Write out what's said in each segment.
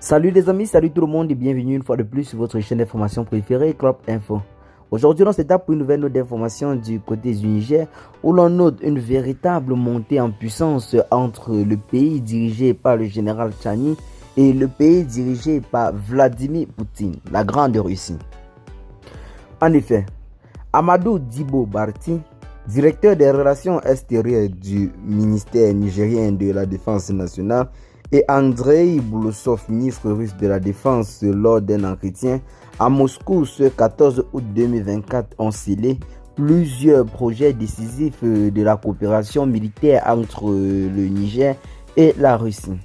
Salut les amis, salut tout le monde et bienvenue une fois de plus sur votre chaîne d'information préférée, Club Info. Aujourd'hui, on s'étape pour une nouvelle note d'information du côté du Niger où l'on note une véritable montée en puissance entre le pays dirigé par le général Tchani et le pays dirigé par Vladimir Poutine, la Grande Russie. En effet, Amadou Djibo Barti, directeur des relations extérieures du ministère nigérien de la Défense nationale, et Andrei Boulousov, ministre russe de la Défense, lors d'un entretien à Moscou ce 14 août 2024, ont scellé plusieurs projets décisifs de la coopération militaire entre le Niger et la Russie.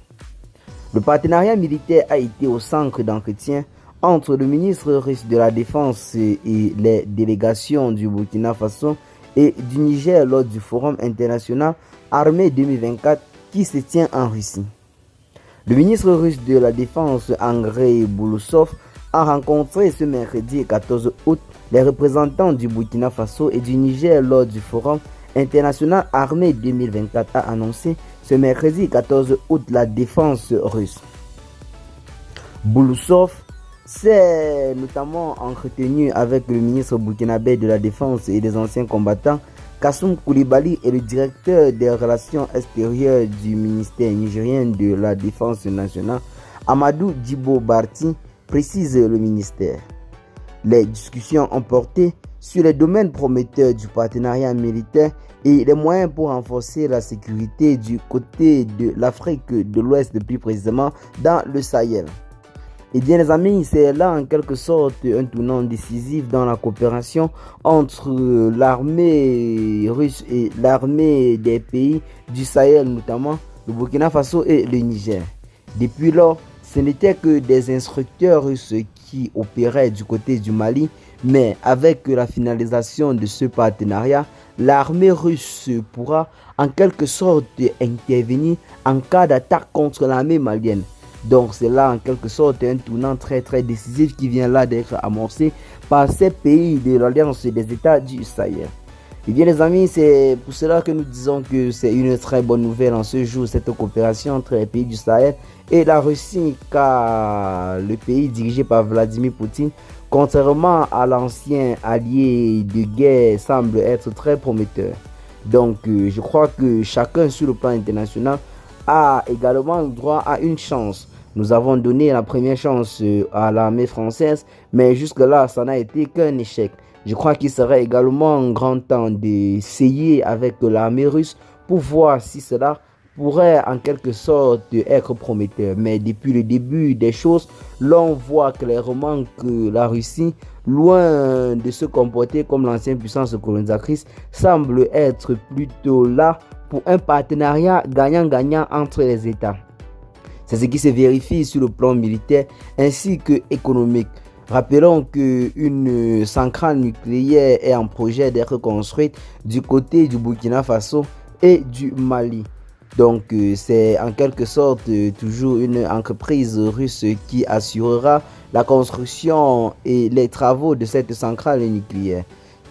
Le partenariat militaire a été au centre d'entretien entre le ministre russe de la Défense et les délégations du Burkina Faso et du Niger lors du Forum international Armée 2024 qui se tient en Russie. Le ministre russe de la Défense, Andrei Boulousov, a rencontré ce mercredi 14 août les représentants du Burkina Faso et du Niger lors du Forum international Armée 2024, a annoncé ce mercredi 14 août la défense russe. Boulousov s'est notamment entretenu avec le ministre burkinabé de la Défense et des anciens combattants, Kassoum Koulibaly, et le directeur des relations extérieures du ministère nigérien de la Défense nationale, Amadou Djibo Barti, précise le ministère. Les discussions ont porté sur les domaines prometteurs du partenariat militaire et les moyens pour renforcer la sécurité du côté de l'Afrique de l'Ouest, plus précisément dans le Sahel. Et bien les amis, c'est là en quelque sorte un tournant décisif dans la coopération entre l'armée russe et l'armée des pays du Sahel, notamment le Burkina Faso et le Niger. Depuis lors, ce n'était que des instructeurs russes qui opéraient du côté du Mali, mais avec la finalisation de ce partenariat, l'armée russe pourra en quelque sorte intervenir en cas d'attaque contre l'armée malienne. Donc c'est là en quelque sorte un tournant très décisif qui vient là d'être amorcé par ces pays de l'Alliance des États du Sahel. Et bien les amis, c'est pour cela que nous disons que c'est une très bonne nouvelle en ce jour, cette coopération entre les pays du Sahel et la Russie, car le pays dirigé par Vladimir Poutine, contrairement à l'ancien allié de guerre, semble être très prometteur. Donc je crois que chacun sur le plan international a également droit à une chance. Nous avons donné la première chance à l'armée française, mais jusque-là, ça n'a été qu'un échec. Je crois qu'il serait également un grand temps d'essayer avec l'armée russe pour voir si cela pourrait en quelque sorte être prometteur. Mais depuis le début des choses, l'on voit clairement que la Russie, loin de se comporter comme l'ancienne puissance colonisatrice, semble être plutôt là pour un partenariat gagnant-gagnant entre les États. C'est ce qui se vérifie sur le plan militaire ainsi que économique. Rappelons qu'une centrale nucléaire est en projet d'être construite du côté du Burkina Faso et du Mali. Donc c'est en quelque sorte toujours une entreprise russe qui assurera la construction et les travaux de cette centrale nucléaire.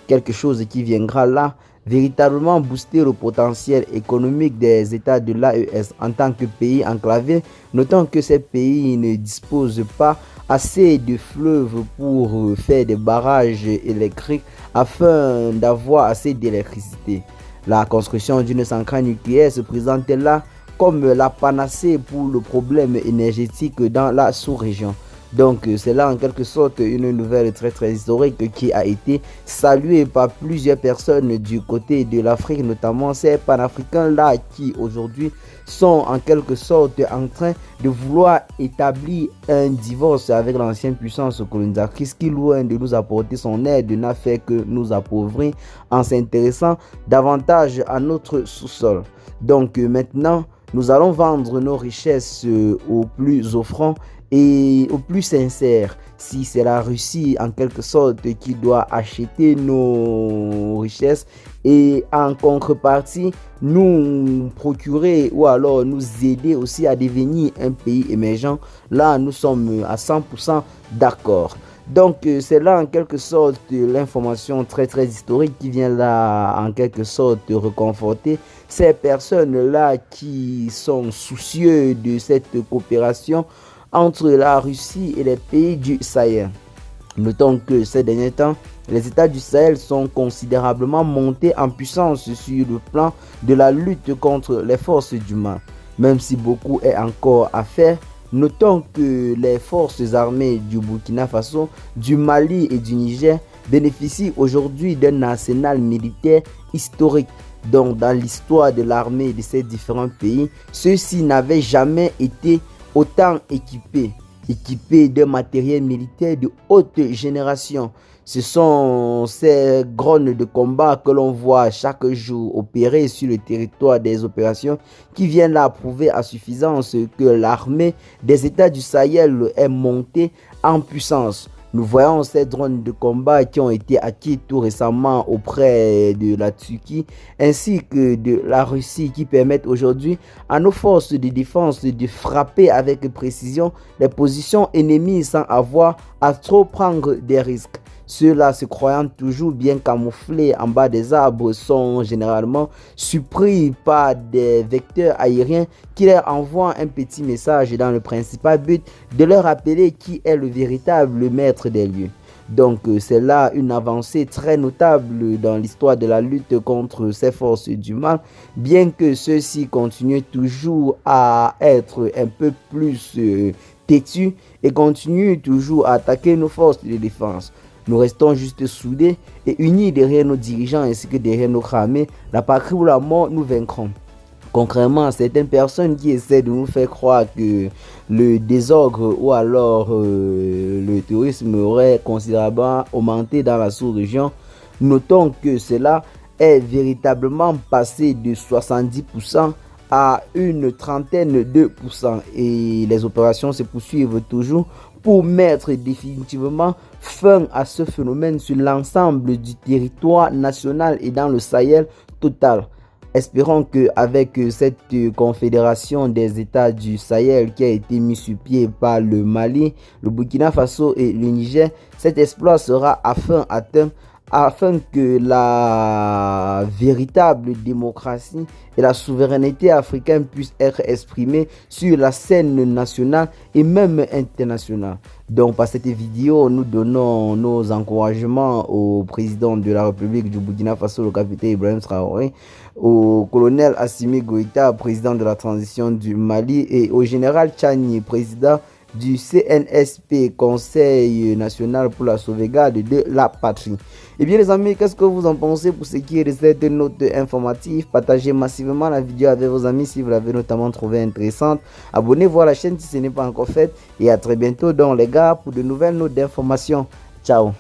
Quelque chose qui viendra là véritablement booster le potentiel économique des États de l'AES en tant que pays enclavé, notant que ces pays ne disposent pas assez de fleuves pour faire des barrages électriques afin d'avoir assez d'électricité. La construction d'une centrale nucléaire se présente là comme la panacée pour le problème énergétique dans la sous-région. Donc c'est là en quelque sorte une nouvelle très historique qui a été saluée par plusieurs personnes du côté de l'Afrique, notamment ces panafricains là qui aujourd'hui sont en quelque sorte en train de vouloir établir un divorce avec l'ancienne puissance colonisatrice qui, loin de nous apporter son aide, n'a fait que nous appauvrir en s'intéressant davantage à notre sous-sol. Donc maintenant, nous allons vendre nos richesses aux plus offrants et au plus sincère. Si c'est la Russie en quelque sorte qui doit acheter nos richesses et en contrepartie nous procurer ou alors nous aider aussi à devenir un pays émergent, là nous sommes à 100% d'accord. Donc c'est là en quelque sorte l'information très historique qui vient là en quelque sorte reconforter ces personnes là qui sont soucieux de cette coopération entre la Russie et les pays du Sahel. Notons que ces derniers temps, les États du Sahel sont considérablement montés en puissance sur le plan de la lutte contre les forces du mal. Même si beaucoup est encore à faire, notons que les forces armées du Burkina Faso, du Mali et du Niger bénéficient aujourd'hui d'un arsenal militaire historique. Donc, dans l'histoire de l'armée de ces différents pays, ceux-ci n'avaient jamais été autant équipés d'un matériel militaire de haute génération. Ce sont ces drones de combat que l'on voit chaque jour opérer sur le territoire des opérations qui viennent là prouver à suffisance que l'armée des États du Sahel est montée en puissance. Nous voyons ces drones de combat qui ont été acquis tout récemment auprès de la Turquie ainsi que de la Russie qui permettent aujourd'hui à nos forces de défense de frapper avec précision les positions ennemies sans avoir à trop prendre des risques. Ceux-là, se croyant toujours bien camouflés en bas des arbres, sont généralement surpris par des vecteurs aériens qui leur envoient un petit message dans le principal but de leur rappeler qui est le véritable maître des lieux. Donc c'est là une avancée très notable dans l'histoire de la lutte contre ces forces du mal, bien que ceux-ci continuent toujours à être un peu plus têtus et continuent toujours à attaquer nos forces de défense. Nous restons juste soudés et unis derrière nos dirigeants ainsi que derrière notre armée. La patrie ou la mort, nous vaincrons. Concrètement, certaines personnes qui essaient de nous faire croire que le désordre ou alors le tourisme aurait considérablement augmenté dans la sous-région, notons que cela est véritablement passé de 70% à une trentaine de %. Et les opérations se poursuivent toujours pour mettre définitivement fin à ce phénomène sur l'ensemble du territoire national et dans le Sahel total. Espérons qu'avec cette confédération des États du Sahel qui a été mise sur pied par le Mali, le Burkina Faso et le Niger, cet exploit sera enfin atteint afin que la véritable démocratie et la souveraineté africaine puissent être exprimées sur la scène nationale et même internationale. Donc par cette vidéo, nous donnons nos encouragements au président de la République du Burkina Faso, le capitaine Ibrahim Traoré, au colonel Assimi Goïta, président de la transition du Mali, et au général Tchani, président du CNSP, Conseil national pour la sauvegarde de la patrie. Et bien les amis, qu'est-ce que vous en pensez pour ce qui est de cette note informative? Partagez massivement la vidéo avec vos amis si vous l'avez notamment trouvé intéressante. Abonnez-vous à la chaîne si ce n'est pas encore fait. Et à très bientôt donc les gars pour de nouvelles notes d'information. Ciao.